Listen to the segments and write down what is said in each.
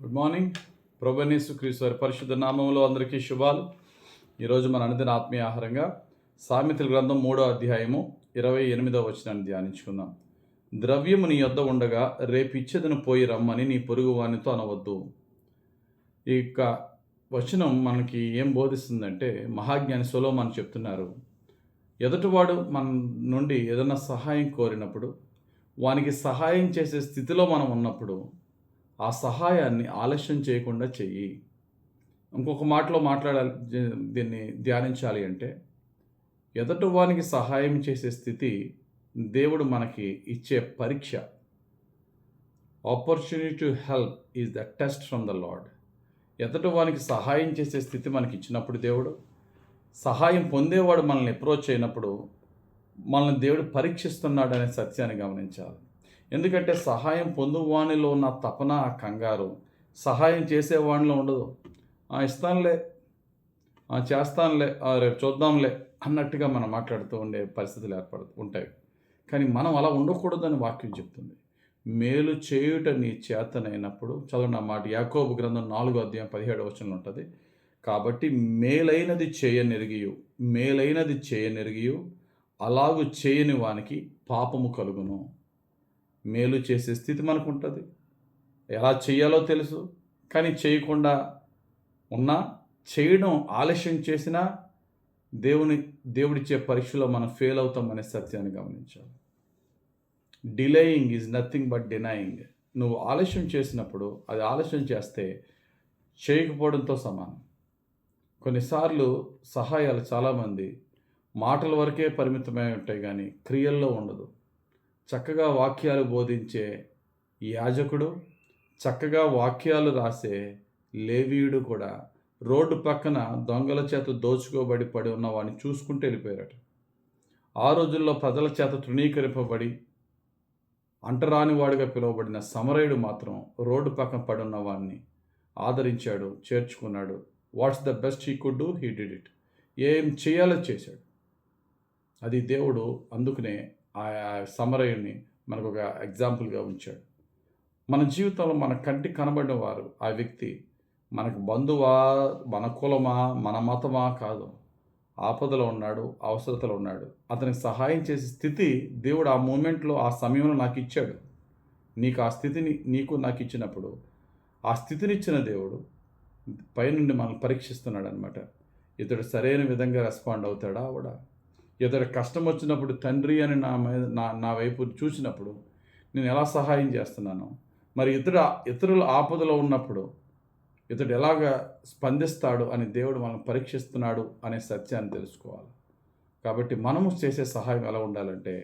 Good morning. ప్రభువైన యేసుక్రీస్తు వారి పరిశుద్ధ నామములో అందరికీ శుభాలు. ఈరోజు మన అనుదిన ఆత్మీయ ఆహారంగా సామెతల గ్రంథం 3వ అధ్యాయము 28వ వచనాన్ని ధ్యానించుకుందాం. ద్రవ్యము నీ యొద్ద ఉండగా రేపిచ్చేదను పోయి రమ్మని నీ పొరుగు వానితో అనవద్దు. ఈ యొక్క వచనం మనకి ఏం బోధిస్తుందంటే, మహాజ్ఞాని సొలొమోను చెప్తున్నారు, ఎదుటివాడు మన నుండి ఏదైనా సహాయం కోరినప్పుడు, వానికి సహాయం చేసే స్థితిలో మనం ఉన్నప్పుడు ఆ సహాయాన్ని ఆలస్యం చేయకుండా చెయ్యి. ఇంకొక మాటలో మాట్లాడాలి, దీన్ని ధ్యానించాలి అంటే, ఎదుటి వానికి సహాయం చేసే స్థితి దేవుడు మనకి ఇచ్చే పరీక్ష. Opportunity to help is the test from the lord. ఎదుటి వానికి సహాయం చేసే స్థితి మనకి ఇచ్చినప్పుడు దేవుడు, సహాయం పొందేవాడు మనల్ని అప్రోచ్ అయినప్పుడు మనల్ని దేవుడు పరీక్షిస్తున్నాడు అనే సత్యాన్ని గమనించాలి. ఎందుకంటే సహాయం పొందువానిలో ఉన్న తపన, ఆ కంగారు సహాయం చేసేవాడిలో ఉండదు. ఇస్తానులే, చేస్తానులే, రేపు చూద్దాంలే అన్నట్టుగా మనం మాట్లాడుతూ ఉండే పరిస్థితులు ఉంటాయి. కానీ మనం అలా ఉండకూడదని వాక్యం చెప్తుంది. మేలు చేయుట నీ చేతనైనప్పుడు, చదవండి ఆ మాట, యాకోబు గ్రంథం 4వ అధ్యాయం 17వ వచనంలో ఉంటుంది. కాబట్టి మేలైనది చేయనెరిగియు అలాగు చేయని వానికి పాపము కలుగును. మేలు చేసే స్థితి మనకు ఉంటుంది, ఎలా చేయాలో తెలుసు, కానీ చేయకుండా ఉన్నా, చేయడం ఆలస్యం చేసినా దేవుడిచ్చే పరీక్షలో మనం ఫెయిల్ అవుతాం అనే సత్యాన్ని గమనించాలి. Delaying is nothing but denying. నువ్వు ఆలస్యం చేసినప్పుడు, అది ఆలస్యం చేస్తే చేయకపోవడంతో సమానం. కొన్నిసార్లు సహాయాలు చాలామంది మాటల వరకే పరిమితమై ఉంటాయి, కానీ క్రియల్లో ఉండదు. చక్కగా వాక్యాలు బోధించే యాజకుడు, చక్కగా వాక్యాలు రాసే లేవీయుడు కూడా రోడ్డు పక్కన దొంగల చేత దోచుకోబడి పడి ఉన్న వాడిని చూసుకుంటూ వెళ్ళిపోయారట. ఆ రోజుల్లో ప్రజల చేత తృణీకరింపబడి అంటరాని వాడిగా పిలువబడిన సమరయుడు మాత్రం రోడ్డు పక్కన పడి ఉన్న వాడిని ఆదరించాడు, చేర్చుకున్నాడు. What's the best he could do, he did it. ఏం చేయాలో చేశాడు. అది దేవుడు అందుకనే ఆ సమరయుని మనకు ఒక ఎగ్జాంపుల్గా ఉంచాడు. మన జీవితంలో మన కంటికి కనబడిన వారు, ఆ వ్యక్తి మనకు బంధువా, మన కులమా, మన మతమా కాదు, ఆపదలో ఉన్నాడు, అవసరతలో ఉన్నాడు, అతనికి సహాయం చేసే స్థితి దేవుడు ఆ మూమెంట్లో, ఆ సమయంలో నాకు ఇచ్చాడు. నీకు ఆ స్థితిని నాకు ఇచ్చినప్పుడు, ఆ స్థితినిచ్చిన దేవుడు పైనుండి మనల్ని పరీక్షిస్తున్నాడు అనమాట. ఇతడు సరైన విధంగా రెస్పాండ్ అవుతాడా ఆవిడ? ఇతడు కష్టం వచ్చినప్పుడు తండ్రి అని నా వైపు చూసినప్పుడు నేను ఎలా సహాయం చేస్తున్నాను? మరి ఇతరుల ఆపదలో ఉన్నప్పుడు ఇతడు ఎలాగ స్పందిస్తాడు అని దేవుడు మనం పరీక్షిస్తున్నాడు అనే సత్యాన్ని తెలుసుకోవాలి. కాబట్టి మనము చేసే సహాయం ఎలా ఉండాలంటే,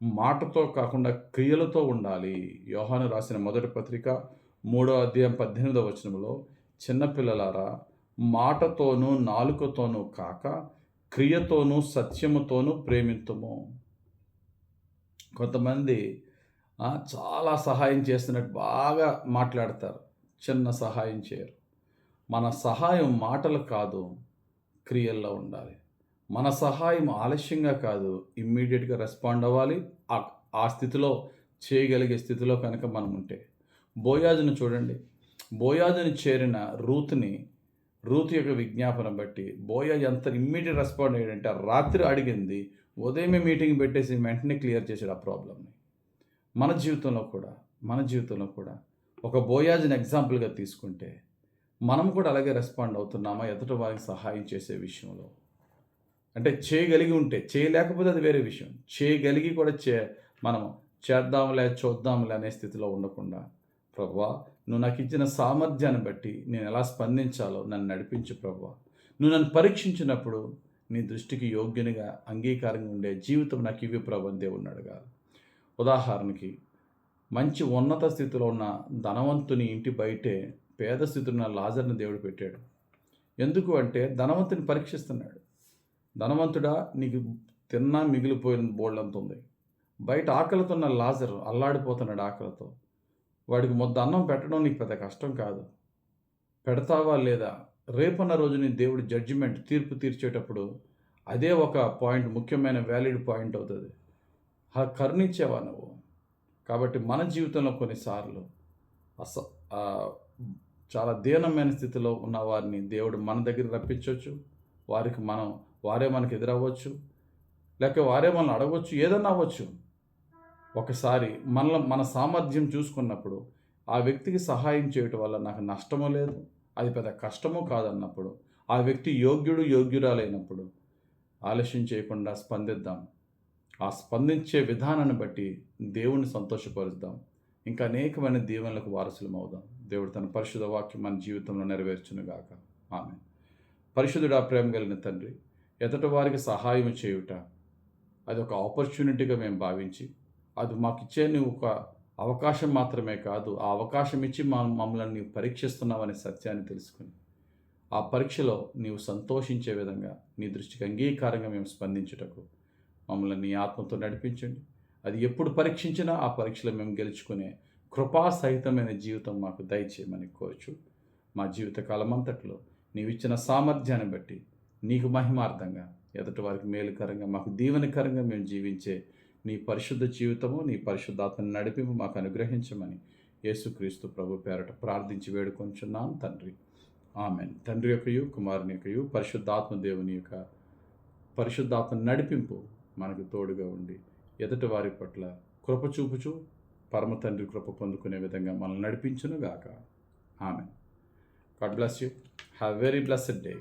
మాటతో కాకుండా క్రియలతో ఉండాలి. యోహాను రాసిన మొదటి పత్రిక 3వ అధ్యాయం 18వ వచనంలో, చిన్నపిల్లలారా, మాటతోనూ నాలుకతోనూ కాక క్రియతోనూ సత్యముతోనూ ప్రేమింతుము. కొంతమంది చాలా సహాయం చేస్తున్నట్టు బాగా మాట్లాడతారు, చిన్న సహాయం చేయరు. మన సహాయం మాటలు కాదు, క్రియల్లో ఉండాలి. మన సహాయం ఆలస్యంగా కాదు, ఇమ్మీడియట్గా రెస్పాండ్ అవ్వాలి. ఆ స్థితిలో, చేయగలిగే స్థితిలో కనుక మనం ఉంటే. బోయాజును చూడండి. బోయాజుని చేరిన రూత్ యొక్క విజ్ఞాపన బట్టి బోయాజ్ ఎంత ఇమ్మీడియట్ రెస్పాండ్ అయ్యాడంటే, రాత్రి అడిగింది ఉదయమే మీటింగ్ పెట్టేసి వెంటనే క్లియర్ చేశాడు ఆ ప్రాబ్లమ్ని. మన జీవితంలో కూడా ఒక బోయాజ్ని ఎగ్జాంపుల్గా తీసుకుంటే, మనం కూడా అలాగే రెస్పాండ్ అవుతున్నామా ఎదుటి వారికి సహాయం చేసే విషయంలో? అంటే చేయగలిగి ఉంటే, చేయలేకపోతే అది వేరే విషయం. చేయగలిగి కూడా మనం చేద్దాంలే, చూద్దాంలే అనే స్థితిలో ఉండకుండా, ప్రభువా, నువ్వు నాకు ఇచ్చిన సామర్థ్యాన్ని బట్టి నేను ఎలా స్పందించాలో నన్ను నడిపించు ప్రభువా. నువ్వు నన్ను పరీక్షించినప్పుడు నీ దృష్టికి యోగ్యునిగా, అంగీకారంగా ఉండే జీవితం నాకు ఇవి ప్రభు అని దేవుడిని అడగాలి. ఉదాహరణకి, మంచి ఉన్నత స్థితిలో ఉన్న ధనవంతుని ఇంటి బయటే పేద స్థితిలో ఉన్న లాజర్ని దేవుడు పెట్టాడు. ఎందుకు అంటే, ధనవంతుని పరీక్షిస్తున్నాడు. ధనవంతుడా, నీకు తిన్నా మిగిలిపోయిన బోల్డంత ఉంది. బయట ఆకలితో ఉన్న లాజరు అల్లాడిపోతున్నాడు ఆకలితో. వాడికి ముద్ద అన్నం పెట్టడం నీకు పెద్ద కష్టం కాదు. పెడతావా లేదా? రేపన్న రోజుని దేవుడు తీర్పు తీర్చేటప్పుడు అదే ఒక పాయింట్, ముఖ్యమైన వ్యాలిడ్ పాయింట్ అవుతుంది. కరుణించేవా నువ్వు? కాబట్టి మన జీవితంలో కొన్నిసార్లు చాలా దీనమైన స్థితిలో ఉన్న వారిని దేవుడు మన దగ్గర రప్పించవచ్చు. వారే మనకు ఎదురవ్వచ్చు, లేక వారే మనల్ని అడగవచ్చు, ఏదన్నా అవ్వచ్చు. ఒకసారి మన సామర్థ్యం చూసుకున్నప్పుడు ఆ వ్యక్తికి సహాయం చేయటం వల్ల నాకు నష్టము లేదు, అది పెద్ద కష్టము కాదన్నప్పుడు, ఆ వ్యక్తి యోగ్యురాలైనప్పుడు ఆలస్యం చేయకుండా స్పందిద్దాం. ఆ స్పందించే విధానాన్ని బట్టి దేవుణ్ణి సంతోషపరుద్దాం. ఇంకా అనేకమైన దీవెనలకు వారసులం అవుదాం. దేవుడు తన పరిశుద్ధ వాక్యం మన జీవితంలో నెరవేర్చునుగాక. ఆమె పరిశుద్ధుడా, ప్రేమ కలిగిన తండ్రి, ఎదుటి వారికి సహాయం చేయుట అది ఒక ఆపర్చునిటీగా మేము భావించి, అది మాకిచ్చే నువ్వు ఒక అవకాశం మాత్రమే కాదు, ఆ అవకాశం ఇచ్చి మమ్మల్ని నీవు పరీక్షిస్తున్నావనే సత్యాన్ని తెలుసుకుని, ఆ పరీక్షలో నీవు సంతోషించే విధంగా నీ దృష్టికి అంగీకారంగా మేము స్పందించుటకు మమ్మల్ని నీ ఆత్మతో నడిపించండి. అది ఎప్పుడు పరీక్షించినా ఆ పరీక్షలో మేము గెలుచుకునే కృపాసహితమైన జీవితం మాకు దయచేయమని కోరుచు, మా జీవితకాలం అంతట్లో నీవిచ్చిన సామర్థ్యాన్ని బట్టి నీకు మహిమార్థంగా, ఎదుటి వారికి మేలుకరంగా, మాకు దీవెనకరంగా మేము జీవించే నీ పరిశుద్ధ జీవితము, నీ పరిశుద్ధాత్మని నడిపింపు మాకు అనుగ్రహించమని యేసుక్రీస్తు ప్రభు పేరట ప్రార్థించి వేడుకొంచున్నాం తండ్రి. ఆమెన్. తండ్రి యొక్కయు, కుమారుని యొక్కయు, పరిశుద్ధాత్మ దేవుని యొక్క పరిశుద్ధాత్మ నడిపింపు మనకు తోడుగా ఉండి ఎదుటి వారి పట్ల కృప చూపుచు పరమ తండ్రి కృప పొందుకునే విధంగా మనల్ని నడిపించును గాక. Amen. God bless you. Have very blessed day.